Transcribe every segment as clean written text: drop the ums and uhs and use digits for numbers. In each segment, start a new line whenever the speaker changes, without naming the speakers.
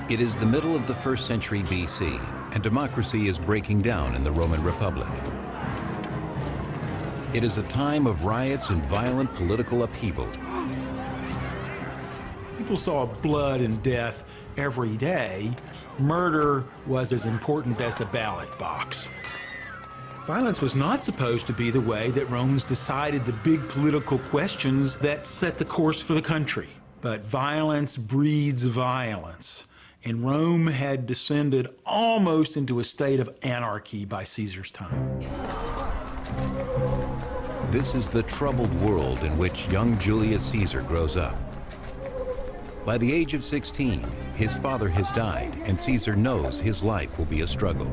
It is the middle of the 1st century BC, and democracy is breaking down in the Roman Republic. It is a time of riots and violent political upheaval.
People saw blood and death every day. Murder was as important as the ballot box. Violence was not supposed to be the way that Romans decided the big political questions that set the course for the country. But violence breeds violence. And Rome had descended almost into a state of anarchy by Caesar's time.
This is the troubled world in which young Julius Caesar grows up. By the age of 16, his father has died, and Caesar knows his life will be a struggle.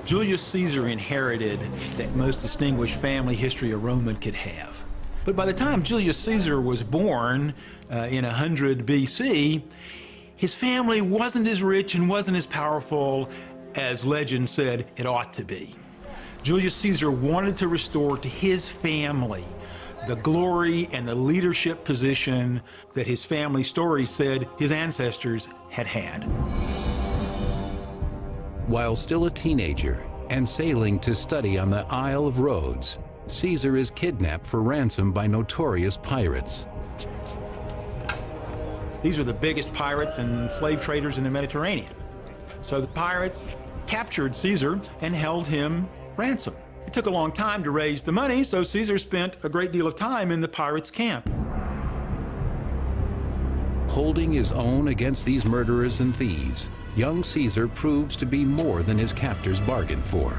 Julius Caesar inherited that most distinguished family history a Roman could have. But by the time Julius Caesar was born in 100 BC, his family wasn't as rich and wasn't as powerful as legend said it ought to be. Julius Caesar wanted to restore to his family the glory and the leadership position that his family story said his ancestors had had.
While still a teenager and sailing to study on the Isle of Rhodes, Caesar is kidnapped for ransom by notorious pirates.
These are the biggest pirates and slave traders in the Mediterranean. So the pirates captured Caesar and held him ransom. It took a long time to raise the money, so Caesar spent a great deal of time in the pirates' camp.
Holding his own against these murderers and thieves, young Caesar proves to be more than his captors bargained for.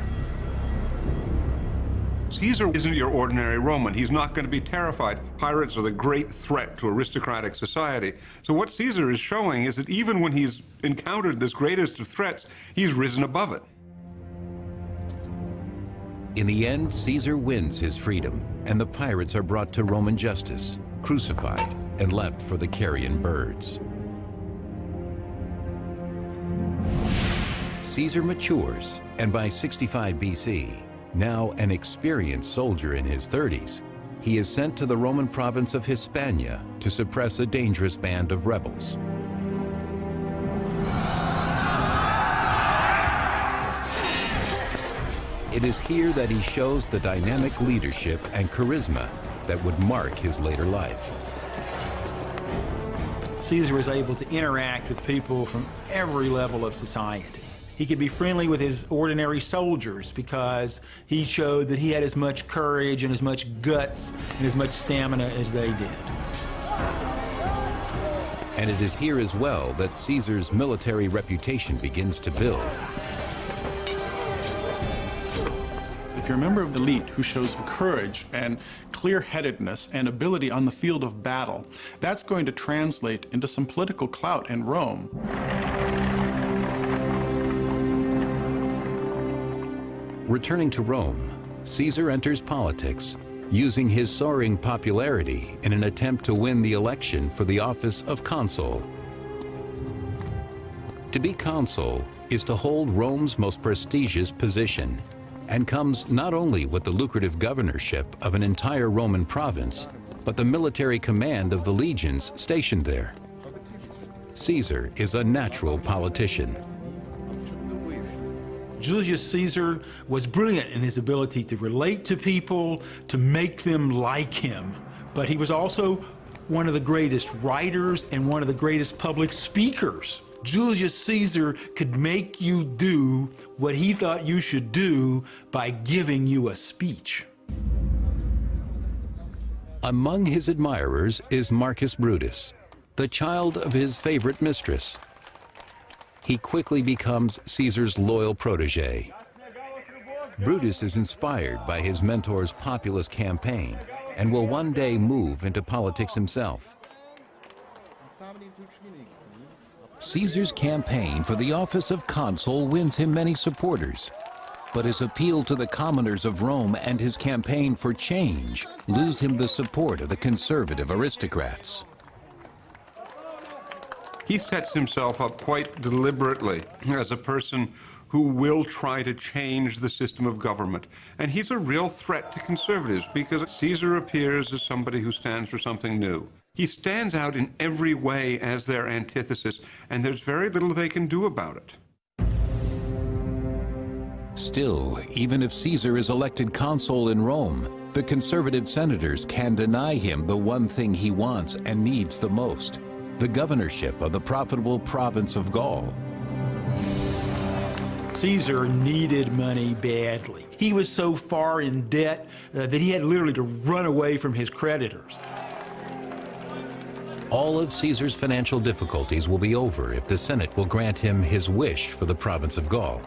Caesar isn't your ordinary Roman. He's not going to be terrified. Pirates are the great threat to aristocratic society. So what Caesar is showing is that even when he's encountered this greatest of threats, he's risen above it.
In the end, Caesar wins his freedom, and the pirates are brought to Roman justice, crucified, and left for the carrion birds. Caesar matures, and by 65 BC, now an experienced soldier in his 30s, he is sent to the Roman province of Hispania to suppress a dangerous band of rebels. It is here that he shows the dynamic leadership and charisma that would mark his later life.
Caesar was able to interact with people from every level of society. He could be friendly with his ordinary soldiers because he showed that he had as much courage and as much guts and as much stamina as they did.
And it is here as well that Caesar's military reputation begins to build.
If you're a member of the elite who shows courage and clear-headedness and ability on the field of battle, that's going to translate into some political clout in Rome.
Returning to Rome, Caesar enters politics, using his soaring popularity in an attempt to win the election for the office of consul. To be consul is to hold Rome's most prestigious position, and comes not only with the lucrative governorship of an entire Roman province, but the military command of the legions stationed there. Caesar is a natural politician.
Julius Caesar was brilliant in his ability to relate to people, to make them like him. But he was also one of the greatest writers and one of the greatest public speakers. Julius Caesar could make you do what he thought you should do by giving you a speech.
Among his admirers is Marcus Brutus, the child of his favorite mistress. He quickly becomes Caesar's loyal protege. Brutus is inspired by his mentor's populist campaign and will one day move into politics himself. Caesar's campaign for the office of consul wins him many supporters, but his appeal to the commoners of Rome and his campaign for change lose him the support of the conservative aristocrats.
He sets himself up quite deliberately as a person who will try to change the system of government. And he's a real threat to conservatives because Caesar appears as somebody who stands for something new. He stands out in every way as their antithesis, and there's very little they can do about it.
Still, even if Caesar is elected consul in Rome, the conservative senators can deny him the one thing he wants and needs the most, the governorship of the profitable province of Gaul.
Caesar needed money badly. He was so far in debt that he had literally to run away from his creditors.
All of Caesar's financial difficulties will be over if the Senate will grant him his wish for the province of Gaul.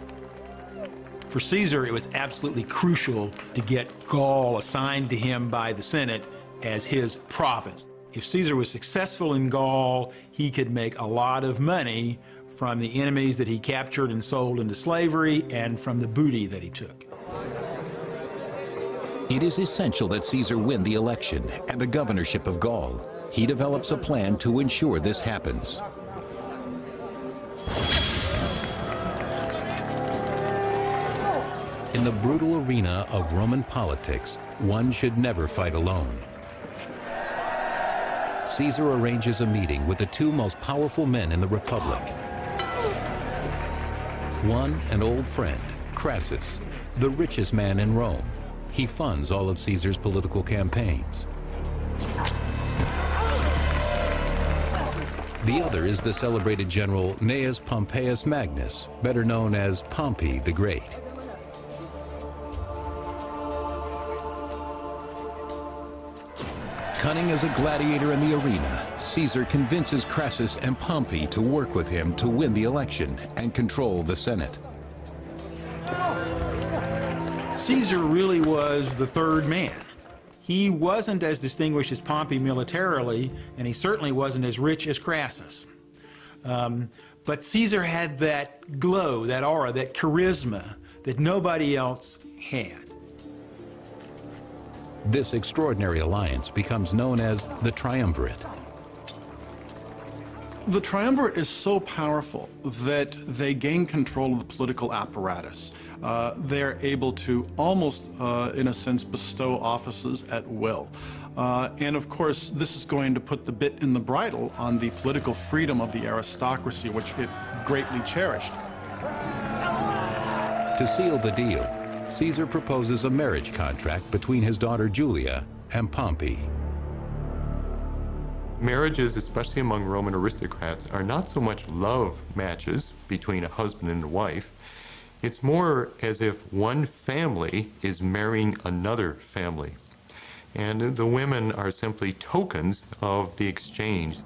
For Caesar, it was absolutely crucial to get Gaul assigned to him by the Senate as his province. If Caesar was successful in Gaul, he could make a lot of money from the enemies that he captured and sold into slavery and from the booty that he took.
It is essential that Caesar win the election and the governorship of Gaul. He develops a plan to ensure this happens. In the brutal arena of Roman politics, one should never fight alone. Caesar arranges a meeting with the two most powerful men in the Republic. One, an old friend, Crassus, the richest man in Rome. He funds all of Caesar's political campaigns. The other is the celebrated general Gnaeus Pompeius Magnus, better known as Pompey the Great. Cunning as a gladiator in the arena, Caesar convinces Crassus and Pompey to work with him to win the election and control the Senate.
Caesar really was the third man. He wasn't as distinguished as Pompey militarily, and he certainly wasn't as rich as Crassus. But Caesar had that glow, that aura, that charisma that nobody else had.
This extraordinary alliance becomes known as the Triumvirate.
The triumvirate is so powerful that they gain control of the political apparatus. They're able to almost, in a sense, bestow offices at will. And of course, this is going to put the bit in the bridle on the political freedom of the aristocracy, which it greatly cherished.
To seal the deal, Caesar proposes a marriage contract between his daughter Julia and Pompey.
Marriages, especially among Roman aristocrats, are not so much love matches between a husband and a wife. It's more as if one family is marrying another family. And the women are simply tokens of the exchange.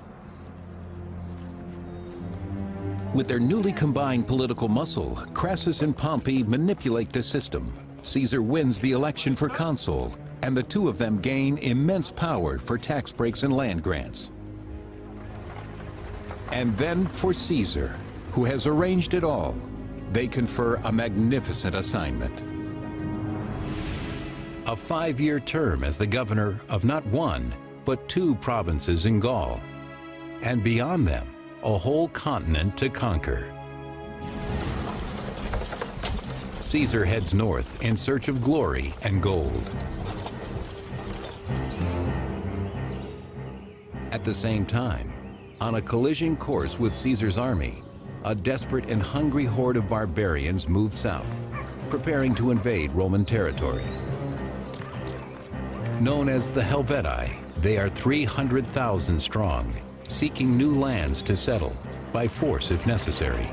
With their newly combined political muscle, Crassus and Pompey manipulate the system. Caesar wins the election for consul, and the two of them gain immense power for tax breaks and land grants. And then for Caesar, who has arranged it all, they confer a magnificent assignment. A 5-year term as the governor of not one, but 2 provinces in Gaul, and beyond them, a whole continent to conquer. Caesar heads north in search of glory and gold. At the same time, on a collision course with Caesar's army, a desperate and hungry horde of barbarians move south, preparing to invade Roman territory. Known as the Helvetii, they are 300,000 strong, seeking new lands to settle, by force if necessary.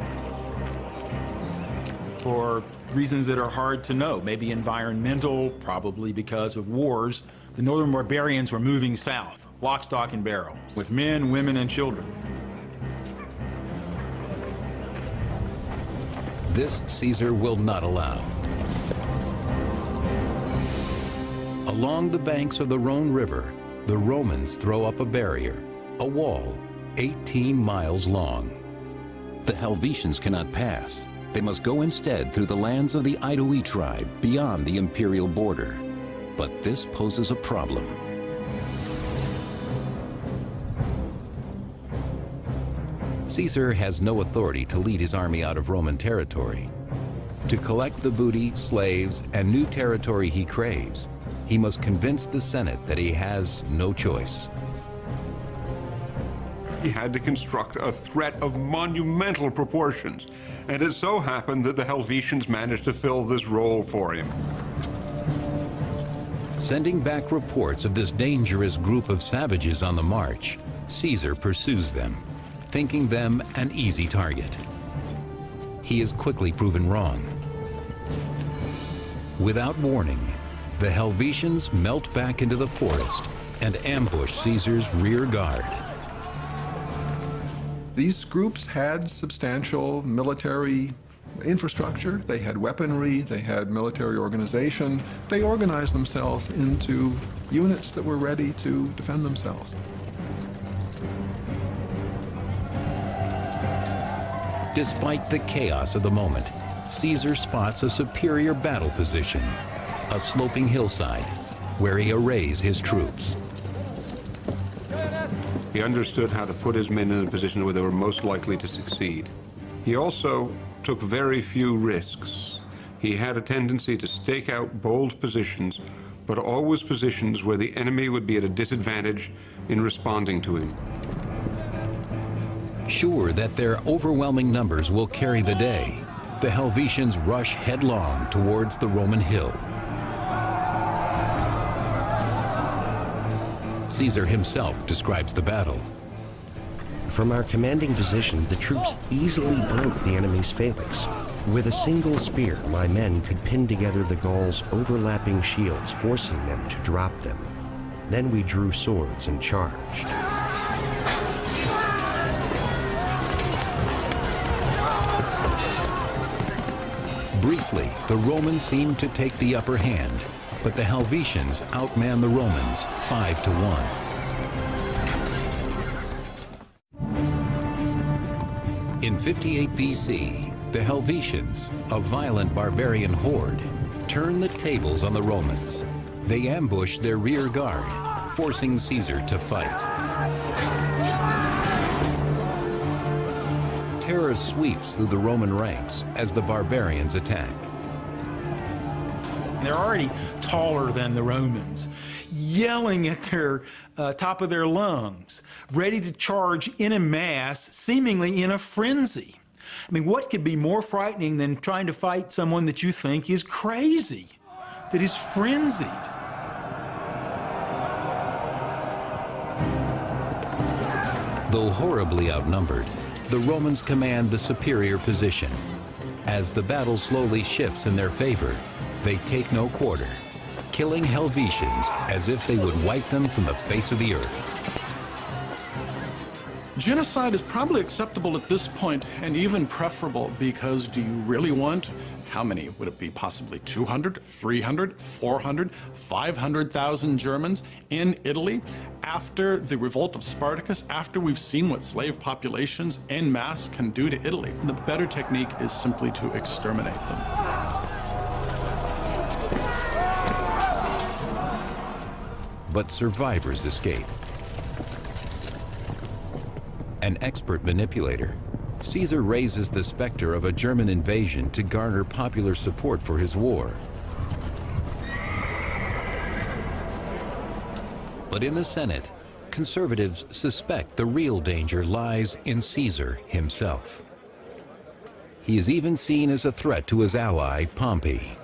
For reasons that are hard to know, maybe environmental, probably because of wars, the northern barbarians were moving south, lock, stock, and barrel, with men, women, and children.
This Caesar will not allow. Along the banks of the Rhone River, the Romans throw up a barrier, a wall, 18 miles long. The Helvetians cannot pass. They must go instead through the lands of the Aedui tribe beyond the imperial border. But this poses a problem. Caesar has no authority to lead his army out of Roman territory. To collect the booty, slaves, and new territory he craves, he must convince the Senate that he has no choice.
he had to construct a threat of monumental proportions. And it so happened that the Helvetians managed to fill this role for him.
Sending back reports of this dangerous group of savages on the march, Caesar pursues them, thinking them an easy target. He is quickly proven wrong. Without warning, the Helvetians melt back into the forest and ambush Caesar's rear guard.
These groups had substantial military infrastructure, they had weaponry, they had military organization. They organized themselves into units that were ready to defend themselves.
Despite the chaos of the moment, Caesar spots a superior battle position, a sloping hillside, where he arrays his troops.
He understood how to put his men in a position where they were most likely to succeed. He also took very few risks. He had a tendency to stake out bold positions, but always positions where the enemy would be at a disadvantage in responding to him.
Sure that their overwhelming numbers will carry the day, the Helvetians rush headlong towards the Roman hill. Caesar himself describes the battle.
From our commanding position, the troops easily broke the enemy's phalanx. With a single spear, my men could pin together the Gauls' overlapping shields, forcing them to drop them. Then we drew swords and charged.
Briefly, the Romans seemed to take the upper hand, but the Helvetians outmanned the Romans 5-1. In 58 BC, the Helvetians, a violent barbarian horde, turned the tables on the Romans. They ambushed their rear guard, forcing Caesar to fight. Terror sweeps through the Roman ranks as the barbarians attack.
They're already taller than the Romans, yelling at their top of their lungs, ready to charge in a mass, seemingly in a frenzy. I mean, what could be more frightening than trying to fight someone that you think is crazy, that is frenzied?
Though horribly outnumbered, the Romans command the superior position. As the battle slowly shifts in their favor, they take no quarter, killing Helvetians as if they would wipe them from the face of the earth.
Genocide is probably acceptable at this point, and even preferable, because do you really want, how many would it be, possibly 200, 300, 400, 500,000 Germans in Italy after the revolt of Spartacus, after we've seen what slave populations en masse can do to Italy? The better technique is simply to exterminate them.
But survivors escape. An expert manipulator, Caesar raises the specter of a German invasion to garner popular support for his war. But in the Senate, conservatives suspect the real danger lies in Caesar himself. He is even seen as a threat to his ally, Pompey.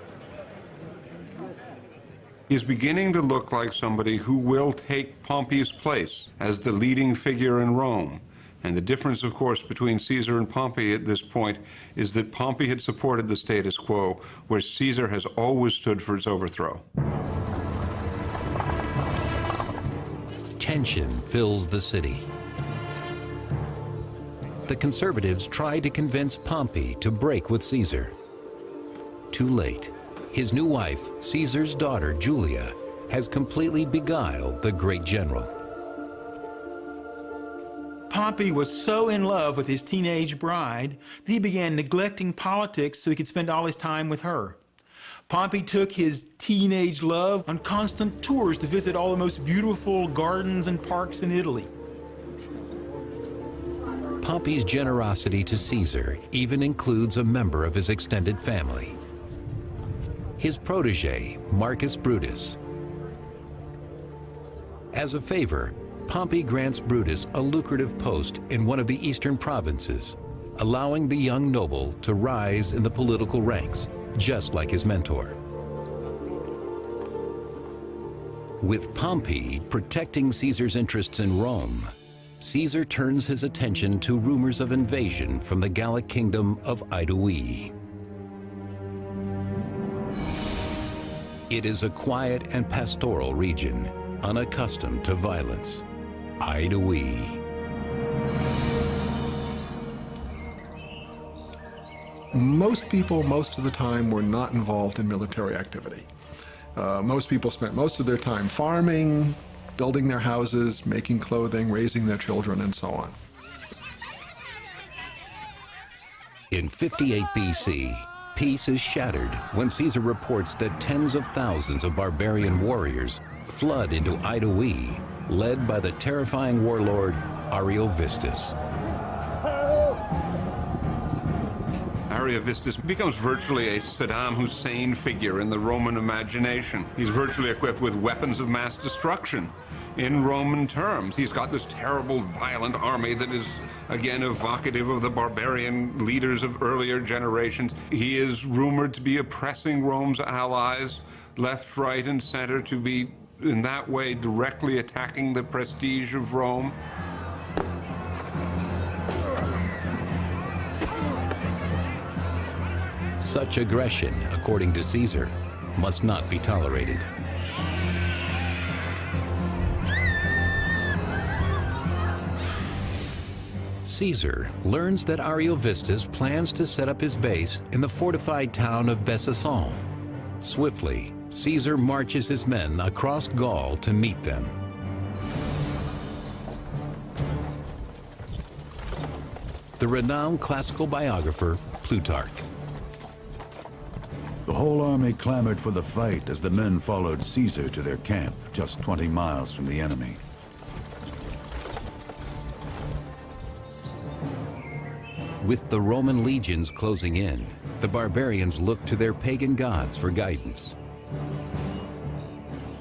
He's beginning to look like somebody who will take Pompey's place as the leading figure in Rome. And the difference, of course, between Caesar and Pompey at this point is that Pompey had supported the status quo, where Caesar has always stood for its overthrow.
Tension fills the city. The conservatives try to convince Pompey to break with Caesar. Too late. His new wife, Caesar's daughter, Julia, has completely beguiled the great general.
Pompey was so in love with his teenage bride that he began neglecting politics so he could spend all his time with her. Pompey took his teenage love on constant tours to visit all the most beautiful gardens and parks in Italy.
Pompey's generosity to Caesar even includes a member of his extended family, his protege, Marcus Brutus. As a favor, Pompey grants Brutus a lucrative post in one of the eastern provinces, allowing the young noble to rise in the political ranks, just like his mentor. With Pompey protecting Caesar's interests in Rome, Caesar turns his attention to rumors of invasion from the Gallic kingdom of Idue. It is a quiet and pastoral region, unaccustomed to violence. Idue.
Most people, most of the time, were not involved in military activity. Most people spent most of their time farming, building their houses, making clothing, raising their children, and so on.
In 58 BC, peace is shattered when Caesar reports that tens of thousands of barbarian warriors flood into Idue, led by the terrifying warlord Ariovistus.
Ariovistus becomes virtually a Saddam Hussein figure in the Roman imagination. He's virtually equipped with weapons of mass destruction in Roman terms. He's got this terrible, violent army that is, again, evocative of the barbarian leaders of earlier generations. He is rumored to be oppressing Rome's allies, left, right, and center, to be, in that way, directly attacking the prestige of Rome.
Such aggression, according to Caesar, must not be tolerated. Caesar learns that Ariovistus plans to set up his base in the fortified town of Besançon. Swiftly, Caesar marches his men across Gaul to meet them. The renowned classical biographer Plutarch.
The whole army clamored for the fight as the men followed Caesar to their camp, just 20 miles from the enemy.
With the Roman legions closing in, the barbarians looked to their pagan gods for guidance.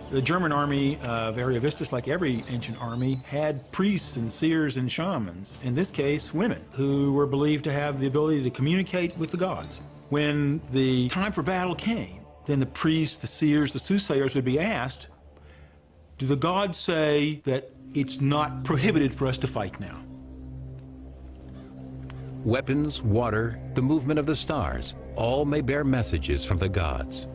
The German army of Ariovistus, like every ancient army, had priests and seers and shamans, in this case women, who were believed to have the ability to communicate with the gods. When the time for battle came, then the priests, the seers, the soothsayers would be asked, do the gods say that it's not prohibited for us to fight now?
Weapons, water, the movement of the stars, all may bear messages from the gods.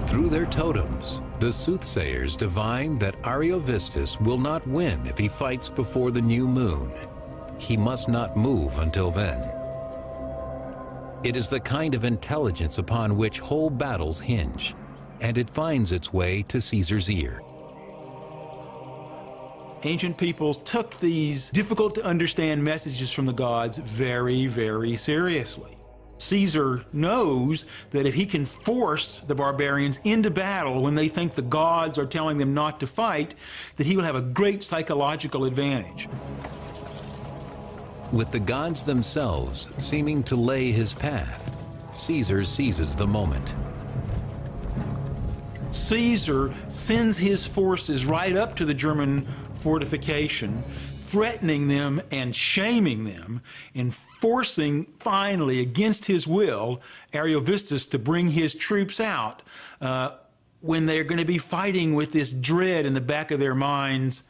Through their totems, the soothsayers divine that Ariovistus will not win if he fights before the new moon. He must not move until then. It is the kind of intelligence upon which whole battles hinge, and it finds its way to Caesar's ear.
Ancient peoples took these difficult to understand messages from the gods very, very seriously. Caesar knows that if he can force the barbarians into battle when they think the gods are telling them not to fight, that he will have a great psychological advantage.
With the gods themselves seeming to lay his path, Caesar seizes the moment.
Caesar sends his forces right up to the German fortification, threatening them and shaming them, and forcing, finally, against his will, Ariovistus to bring his troops out when they're going to be fighting with this dread in the back of their minds.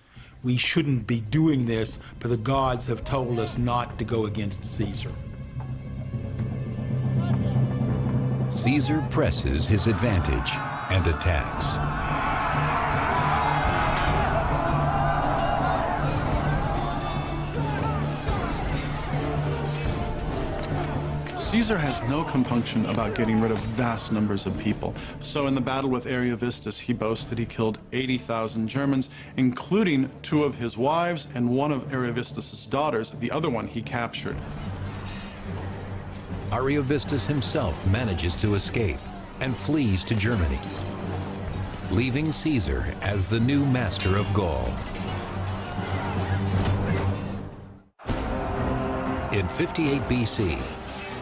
We shouldn't be doing this, but the gods have told us not to go against Caesar.
Caesar presses his advantage and attacks.
Caesar has no compunction about getting rid of vast numbers of people. So in the battle with Ariovistus, he boasts that he killed 80,000 Germans, including 2 of his wives and 1 of Ariovistus's daughters. The other one he captured.
Ariovistus himself manages to escape and flees to Germany, leaving Caesar as the new master of Gaul. In 58 BC,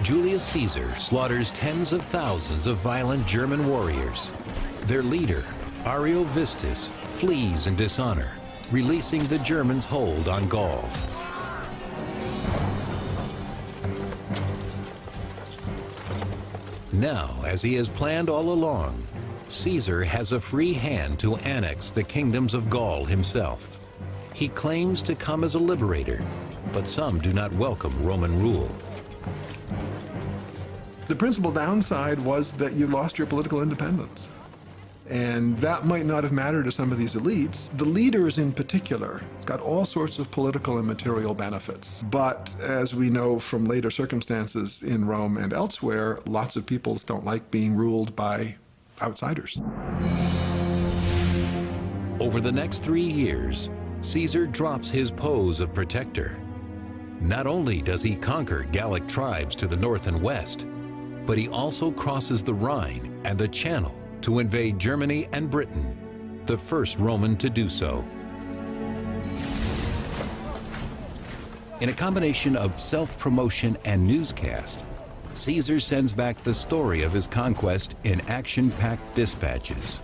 Julius Caesar slaughters tens of thousands of violent German warriors. Their leader, Ariovistus, flees in dishonor, releasing the Germans' hold on Gaul. Now, as he has planned all along, Caesar has a free hand to annex the kingdoms of Gaul himself. He claims to come as a liberator, but some do not welcome Roman rule.
The principal downside was that you lost your political independence. And that might not have mattered to some of these elites. The leaders in particular got all sorts of political and material benefits. But as we know from later circumstances in Rome and elsewhere, lots of peoples don't like being ruled by outsiders.
Over the next 3 years, Caesar drops his pose of protector. Not only does he conquer Gallic tribes to the north and west, but he also crosses the Rhine and the Channel to invade Germany and Britain, the first Roman to do so. In a combination of self-promotion and newscast, Caesar sends back the story of his conquest in action-packed dispatches.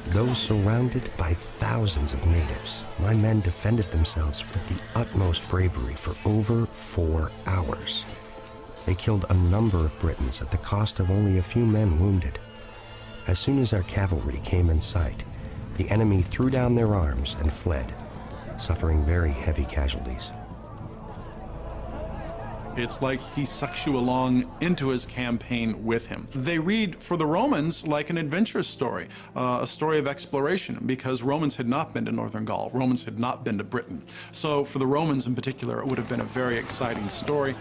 Though surrounded by thousands of natives, my men defended themselves with the utmost bravery for over 4 hours. They killed a number of Britons at the cost of only a few men wounded. As soon as our cavalry came in sight, the enemy threw down their arms and fled, suffering very heavy casualties.
It's like he sucks you along into his campaign with him. They read, for the Romans, like an adventure story, a story of exploration, because Romans had not been to northern Gaul. Romans had not been to Britain. So for the Romans in particular, it would have been a very exciting story.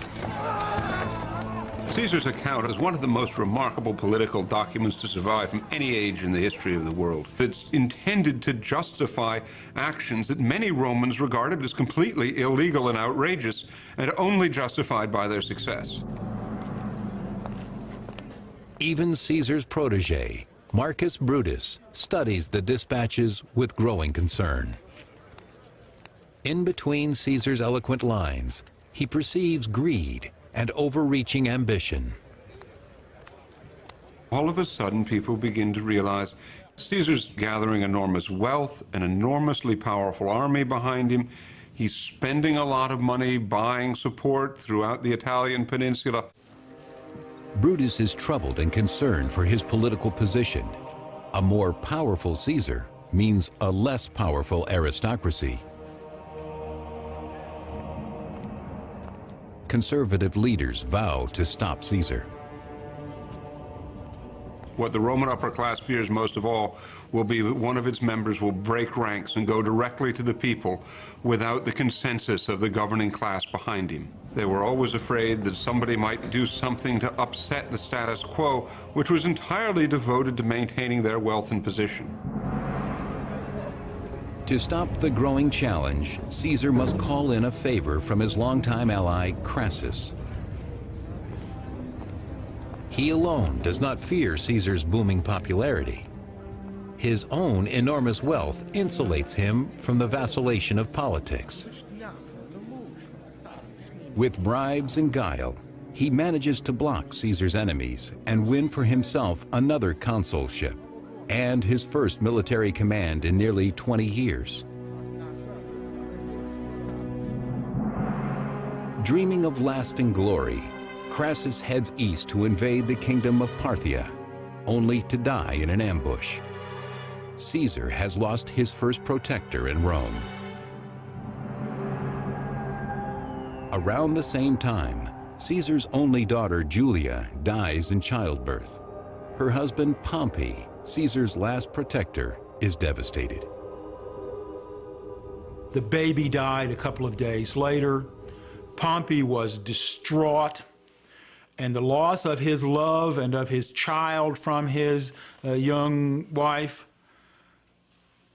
Caesar's account is one of the most remarkable political documents to survive from any age in the history of the world. It's intended to justify actions that many Romans regarded as completely illegal and outrageous, and only justified by their success.
Even Caesar's protege, Marcus Brutus, studies the dispatches with growing concern. In between Caesar's eloquent lines, he perceives greed and overreaching ambition.
All of a sudden, people begin to realize Caesar's gathering enormous wealth, an enormously powerful army behind him. He's spending a lot of money buying support throughout the Italian peninsula.
Brutus is troubled and concerned for his political position. A more powerful Caesar means a less powerful aristocracy. Conservative leaders vow to stop Caesar.
What the Roman upper class fears most of all will be that one of its members will break ranks and go directly to the people without the consensus of the governing class behind him. They were always afraid that somebody might do something to upset the status quo, which was entirely devoted to maintaining their wealth and position.
To stop the growing challenge, Caesar must call in a favor from his longtime ally, Crassus. He alone does not fear Caesar's booming popularity. His own enormous wealth insulates him from the vacillation of politics. With bribes and guile, he manages to block Caesar's enemies and win for himself another consulship and his first military command in nearly 20 years. Dreaming of lasting glory, Crassus heads east to invade the kingdom of Parthia, only to die in an ambush. Caesar has lost his first protector in Rome. Around the same time, Caesar's only daughter, Julia, dies in childbirth. Her husband, Pompey, Caesar's last protector, is devastated.
The baby died a couple of days later. Pompey was distraught, and the loss of his love and of his child from his young wife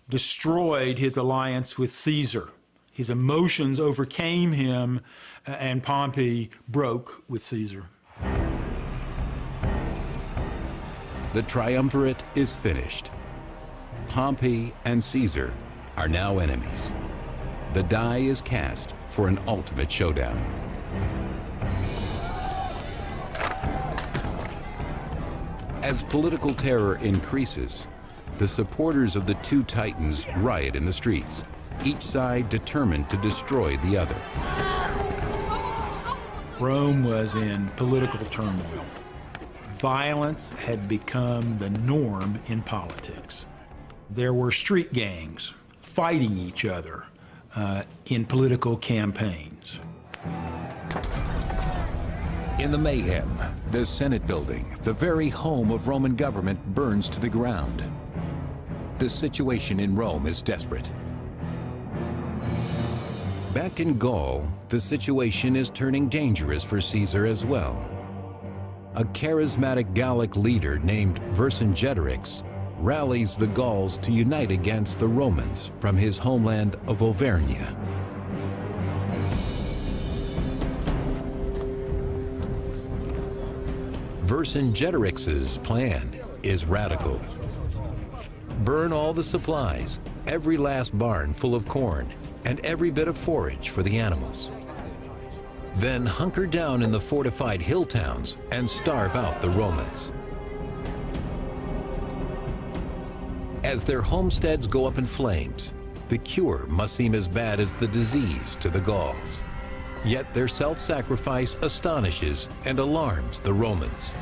destroyed his alliance with Caesar. His emotions overcame him, and Pompey broke with Caesar.
The triumvirate is finished. Pompey and Caesar are now enemies. The die is cast for an ultimate showdown. As political terror increases, the supporters of the two titans riot in the streets, each side determined to destroy the other.
Rome was in political turmoil. Violence had become the norm in politics. There were street gangs fighting each other in political campaigns.
In the mayhem, the Senate building, the very home of Roman government, burns to the ground. The situation in Rome is desperate. Back in Gaul, the situation is turning dangerous for Caesar as well. A charismatic Gallic leader named Vercingetorix rallies the Gauls to unite against the Romans from his homeland of Auvergne. Vercingetorix's plan is radical. Burn all the supplies, every last barn full of corn, and every bit of forage for the animals. Then hunker down in the fortified hill towns and starve out the Romans. As their homesteads go up in flames, the cure must seem as bad as the disease to the Gauls. Yet their self-sacrifice astonishes and alarms the Romans.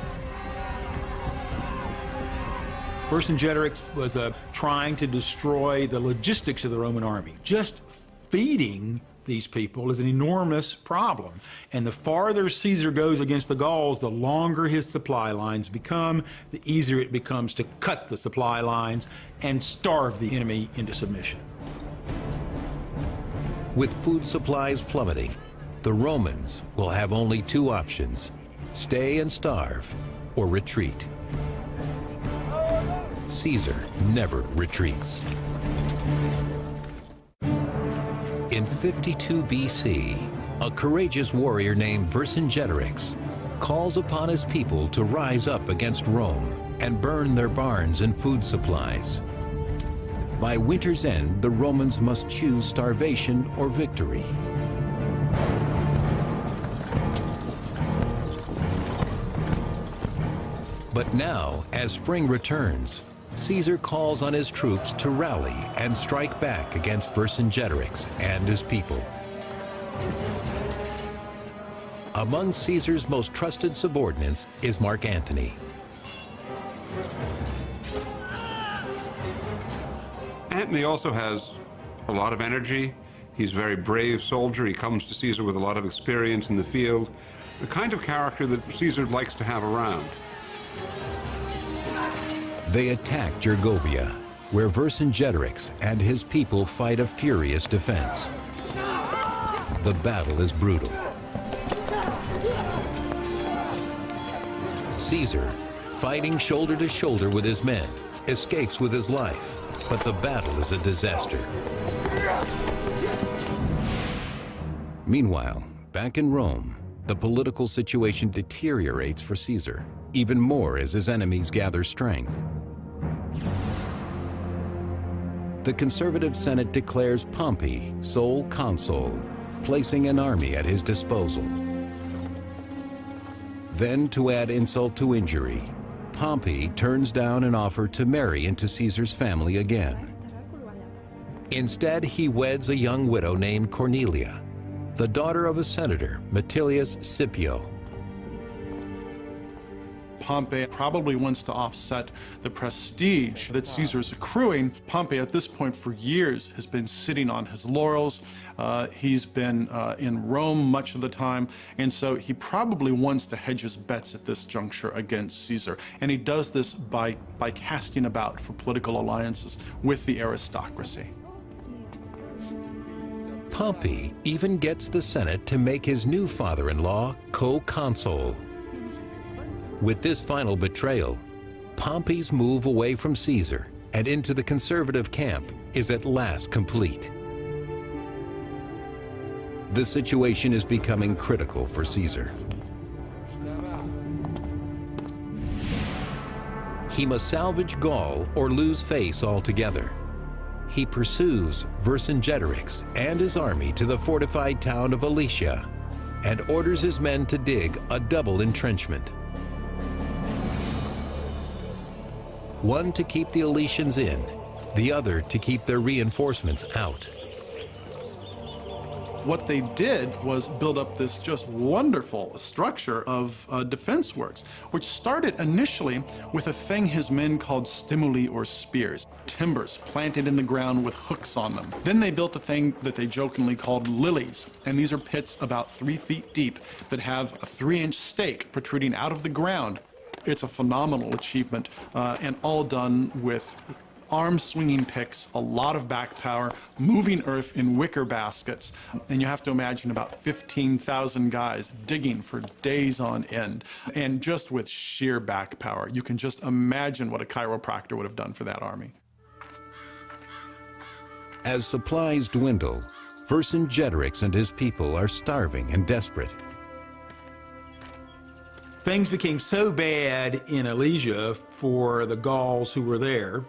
Vercingetorix was trying to destroy the logistics of the Roman army. Just feeding these people is an enormous problem. And the farther Caesar goes against the Gauls, the longer his supply lines become, the easier it becomes to cut the supply lines and starve the enemy into submission.
With food supplies plummeting, the Romans will have only two options: stay and starve, or retreat. Caesar never retreats. In 52 BC, a courageous warrior named Vercingetorix calls upon his people to rise up against Rome and burn their barns and food supplies. By winter's end, the Romans must choose starvation or victory. But now, as spring returns, Caesar calls on his troops to rally and strike back against Vercingetorix and his people. Among Caesar's most trusted subordinates is Mark Antony.
Antony also has a lot of energy. He's a very brave soldier. He comes to Caesar with a lot of experience in the field, the kind of character that Caesar likes to have around.
They attack Gergovia, where Vercingetorix and his people fight a furious defense. The battle is brutal. Caesar, fighting shoulder to shoulder with his men, escapes with his life, but the battle is a disaster. Meanwhile, back in Rome, the political situation deteriorates for Caesar, even more as his enemies gather strength. The conservative Senate declares Pompey sole consul, placing an army at his disposal. Then, to add insult to injury, Pompey turns down an offer to marry into Caesar's family again. Instead, he weds a young widow named Cornelia, the daughter of a senator, Metilius Scipio.
Pompey probably wants to offset the prestige that Caesar is accruing. Pompey, at this point for years, has been sitting on his laurels. He's been in Rome much of the time, and so he probably wants to hedge his bets at this juncture against Caesar. And he does this by casting about for political alliances with the aristocracy.
Pompey even gets the Senate to make his new father-in-law co-consul. With this final betrayal, Pompey's move away from Caesar and into the conservative camp is at last complete. The situation is becoming critical for Caesar. He must salvage Gaul or lose face altogether. He pursues Vercingetorix and his army to the fortified town of Alesia and orders his men to dig a double entrenchment. one to keep the Elysians in, the other to keep their reinforcements out.
What they did was build up this just wonderful structure of defense works, which started initially with a thing his men called stimuli or spears, timbers planted in the ground with hooks on them. Then they built a thing that they jokingly called lilies, and these are pits about 3 feet deep that have a 3-inch stake protruding out of the ground. It's a phenomenal achievement, and all done with arm-swinging picks, a lot of back power, moving earth in wicker baskets. And you have to imagine about 15,000 guys digging for days on end. And just with sheer back power, you can just imagine what a chiropractor would have done for that army.
As supplies dwindle, Vercingetorix and his people are starving and desperate.
Things became so bad in Alesia for the Gauls who were there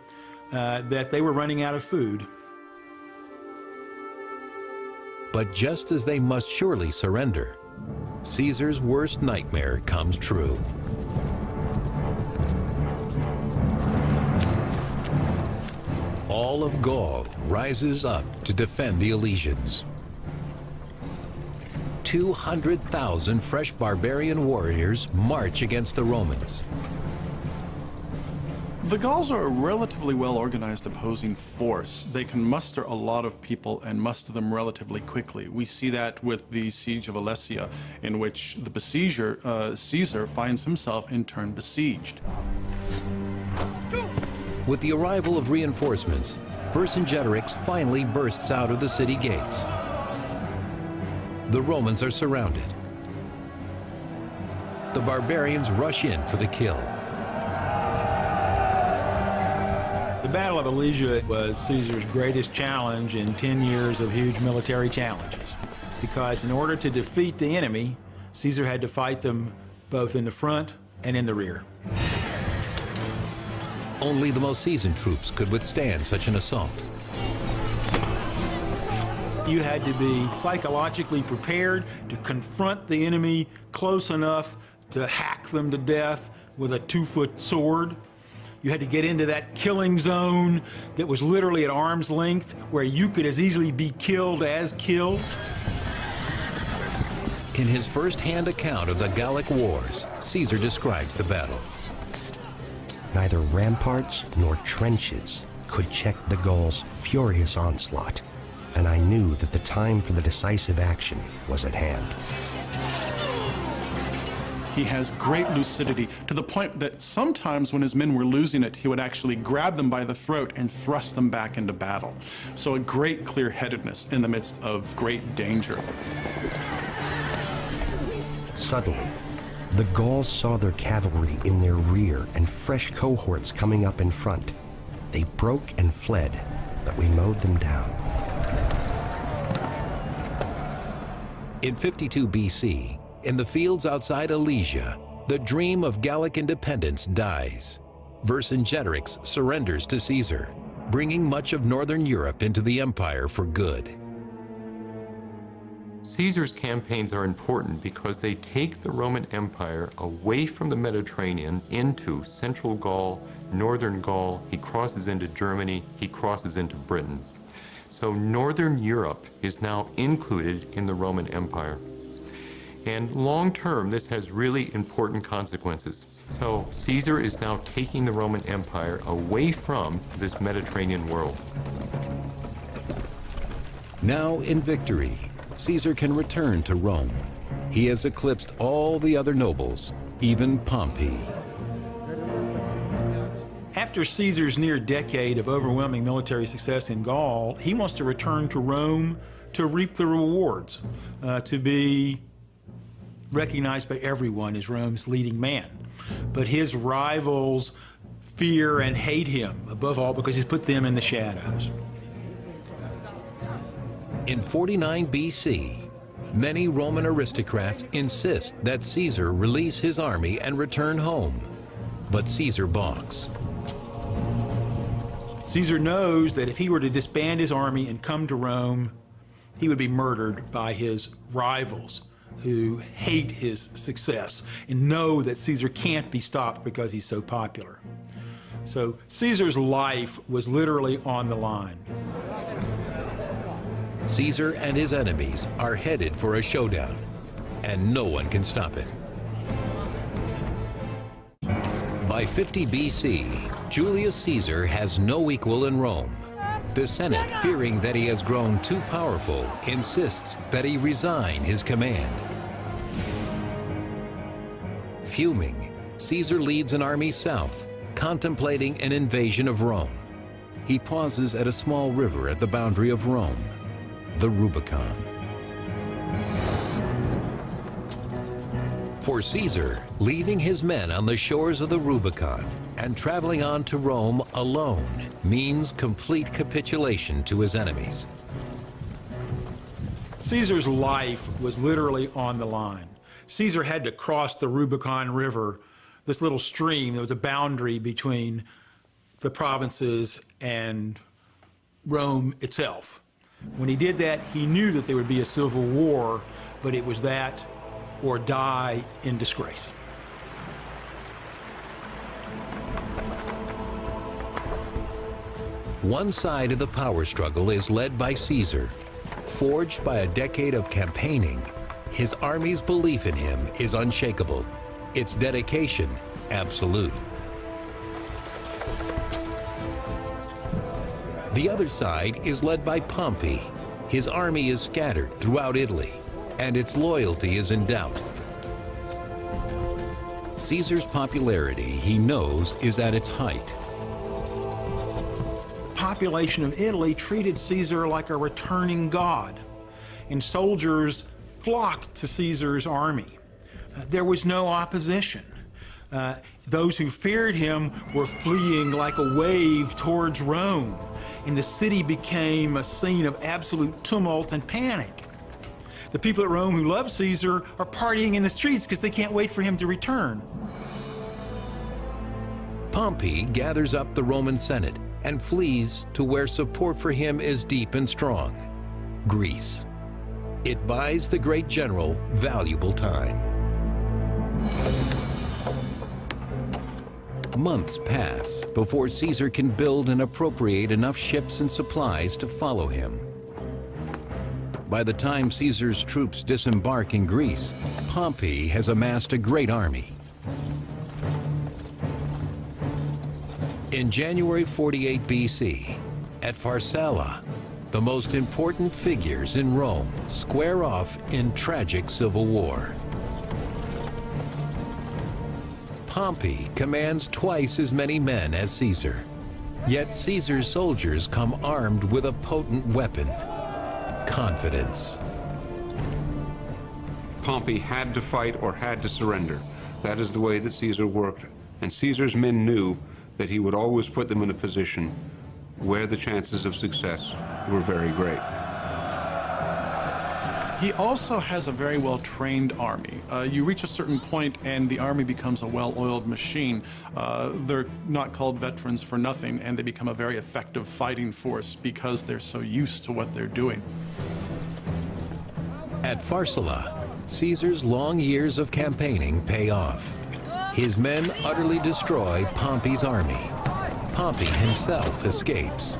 that they were running out of food.
But just as they must surely surrender, Caesar's worst nightmare comes true. All of Gaul rises up to defend the Elysians. 200,000 fresh barbarian warriors march against the Romans.
The Gauls are a relatively well-organized opposing force. They can muster a lot of people and muster them relatively quickly. We see that with the siege of Alesia, in which the besieger, Caesar, finds himself in turn besieged.
With the arrival of reinforcements, Vercingetorix finally bursts out of the city gates. The Romans are surrounded. The barbarians rush in for the kill.
The Battle of Alesia was Caesar's greatest challenge in 10 years of huge military challenges, because in order to defeat the enemy, Caesar had to fight them both in the front and in the rear.
Only the most seasoned troops could withstand such an assault.
You had to be psychologically prepared to confront the enemy close enough to hack them to death with a 2-foot sword. You had to get into that killing zone that was literally at arm's length, where you could as easily be killed as killed.
In his first-hand account of the Gallic Wars, Caesar describes the battle.
Neither ramparts nor trenches could check the Gauls' furious onslaught, and I knew that the time for the decisive action was at hand.
He has great lucidity, to the point that sometimes when his men were losing it, he would actually grab them by the throat and thrust them back into battle. So a great clear-headedness in the midst of great danger.
Suddenly, the Gauls saw their cavalry in their rear and fresh cohorts coming up in front. They broke and fled, but we mowed them down.
In 52 BC, in the fields outside Alesia, the dream of Gallic independence dies. Vercingetorix surrenders to Caesar, bringing much of northern Europe into the empire for good.
Caesar's campaigns are important because they take the Roman Empire away from the Mediterranean into central Gaul, northern Gaul. He crosses into Germany, he crosses into Britain. So northern Europe is now included in the Roman Empire. And long term, this has really important consequences. So Caesar is now taking the Roman Empire away from this Mediterranean world.
Now in victory, Caesar can return to Rome. He has eclipsed all the other nobles, even Pompey.
After Caesar's near decade of overwhelming military success in Gaul, he wants to return to Rome to reap the rewards, to be recognized by everyone as Rome's leading man. But his rivals fear and hate him, above all because he's put them in the shadows.
In 49 BC, many Roman aristocrats insist that Caesar release his army and return home, but Caesar balks.
Caesar knows that if he were to disband his army and come to Rome, he would be murdered by his rivals who hate his success and know that Caesar can't be stopped because he's so popular. So Caesar's life was literally on the line.
Caesar and his enemies are headed for a showdown, and no one can stop it. By 50 BC, Julius Caesar has no equal in Rome. The Senate, fearing that he has grown too powerful, insists that he resign his command. Fuming, Caesar leads an army south, contemplating an invasion of Rome. He pauses at a small river at the boundary of Rome, the Rubicon. For Caesar, leaving his men on the shores of the Rubicon and traveling on to Rome alone means complete capitulation to his enemies.
Caesar's life was literally on the line. Caesar had to cross the Rubicon River, this little stream that was a boundary between the provinces and Rome itself. When he did that, he knew that there would be a civil war, but it was that or die in disgrace.
One side of the power struggle is led by Caesar. Forged by a decade of campaigning, his army's belief in him is unshakable, its dedication absolute. The other side is led by Pompey. His army is scattered throughout Italy, and its loyalty is in doubt. Caesar's popularity, he knows, is at its height.
The population of Italy treated Caesar like a returning god, and soldiers flocked to Caesar's army. There was no opposition. Those who feared him were fleeing like a wave towards Rome, and the city became a scene of absolute tumult and panic. The people at Rome who love Caesar are partying in the streets because they can't wait for him to return.
Pompey gathers up the Roman Senate and flees to where support for him is deep and strong, Greece. It buys the great general valuable time. Months pass before Caesar can build and appropriate enough ships and supplies to follow him. By the time Caesar's troops disembark in Greece, Pompey has amassed a great army. In January 48 BC, at Pharsalia, the most important figures in Rome square off in tragic civil war. Pompey commands twice as many men as Caesar, yet Caesar's soldiers come armed with a potent weapon: confidence.
Pompey had to fight or had to surrender. That is the way that Caesar worked. And Caesar's men knew that he would always put them in a position where the chances of success were very great.
He also has a very well-trained army. You reach a certain point and the army becomes a well-oiled machine. They're not called veterans for nothing, and they become a very effective fighting force because they're so used to what they're doing.
At Pharsalia, Caesar's long years of campaigning pay off. His men utterly destroy Pompey's army. Pompey himself escapes.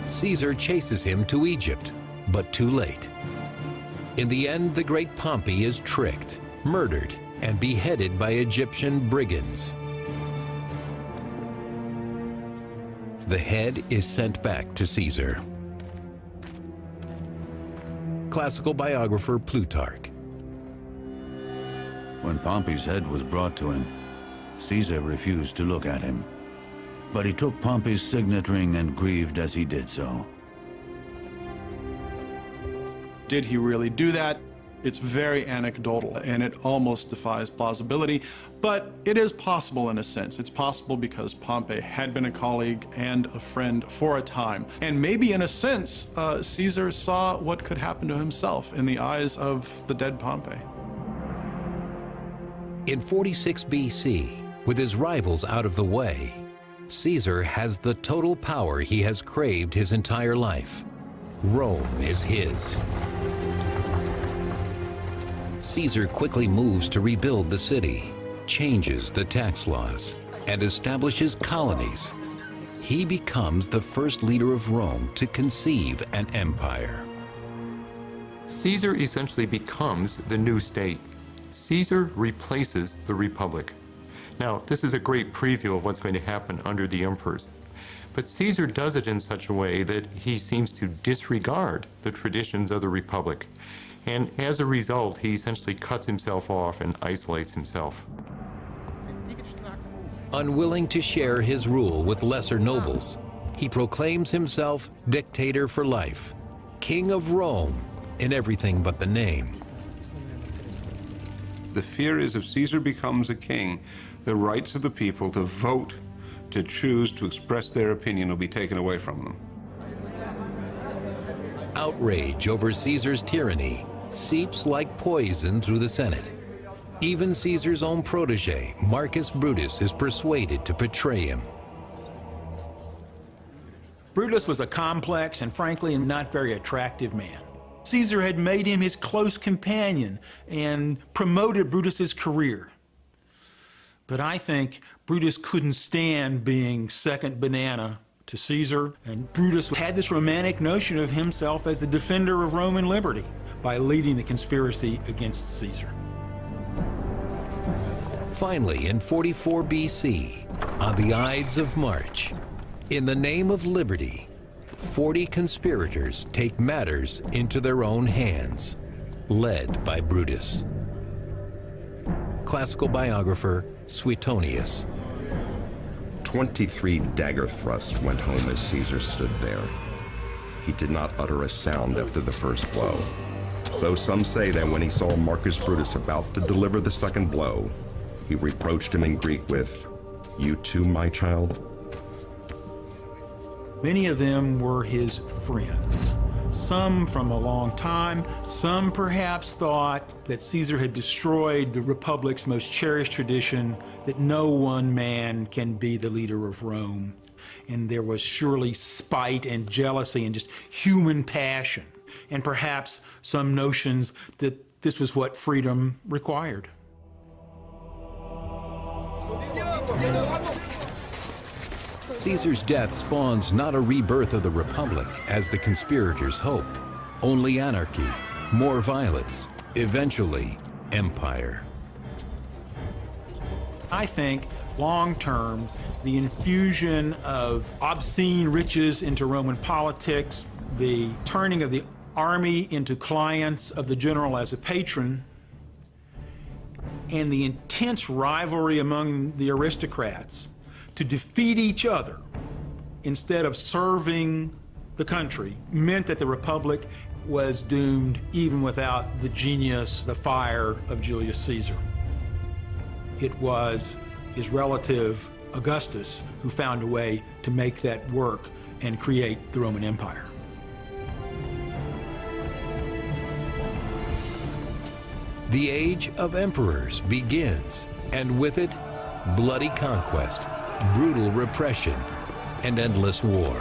Caesar chases him to Egypt, but too late. In the end, the great Pompey is tricked, murdered, and beheaded by Egyptian brigands. The head is sent back to Caesar. Classical biographer Plutarch.
When Pompey's head was brought to him, Caesar refused to look at him. But he took Pompey's signet ring and grieved as he did so.
Did he really do that? It's very anecdotal, and it almost defies plausibility, but it is possible in a sense. It's possible because Pompey had been a colleague and a friend for a time. And maybe in a sense, Caesar saw what could happen to himself in the eyes of the dead Pompey.
In 46 BC, with his rivals out of the way, Caesar has the total power he has craved his entire life. Rome is his. Caesar quickly moves to rebuild the city. changes the tax laws, and establishes colonies. He becomes the first leader of Rome to conceive an empire.
Caesar essentially becomes the new state. Caesar replaces the Republic. Now, this is a great preview of what's going to happen under the emperors. But Caesar does it in such a way that he seems to disregard the traditions of the Republic. And as a result, he essentially cuts himself off and isolates himself.
Unwilling to share his rule with lesser nobles, he proclaims himself dictator for life, king of Rome in everything but the name.
The fear is if Caesar becomes a king, the rights of the people to vote, to choose, to express their opinion will be taken away from them.
Outrage over Caesar's tyranny seeps like poison through the Senate. Even Caesar's own protege, Marcus Brutus, is persuaded to betray him.
Brutus was a complex and frankly not very attractive man. Caesar had made him his close companion and promoted Brutus's career. But I think Brutus couldn't stand being second banana to Caesar, and Brutus had this romantic notion of himself as the defender of Roman liberty by leading the conspiracy against Caesar.
Finally, in 44 BC, on the Ides of March, in the name of liberty, 40 conspirators take matters into their own hands, led by Brutus. Classical biographer Suetonius.
23 dagger thrusts went home as Caesar stood there. He did not utter a sound after the first blow, though some say that when he saw Marcus Brutus about to deliver the second blow, he reproached him in Greek with, "You too, my child?"
Many of them were his friends. Some from a long time, some perhaps thought that Caesar had destroyed the Republic's most cherished tradition, that no one man can be the leader of Rome. And there was surely spite and jealousy and just human passion, and perhaps some notions that this was what freedom required.
Caesar's death spawns not a rebirth of the Republic, as the conspirators hoped, only anarchy, more violence, eventually empire.
I think, long-term, the infusion of obscene riches into Roman politics, the turning of the army into clients of the general as a patron, and the intense rivalry among the aristocrats to defeat each other instead of serving the country meant that the Republic was doomed even without the genius, the fire of Julius Caesar. It was his relative Augustus who found a way to make that work and create the Roman Empire.
The age of emperors begins, and with it, bloody conquest, brutal repression, and endless war.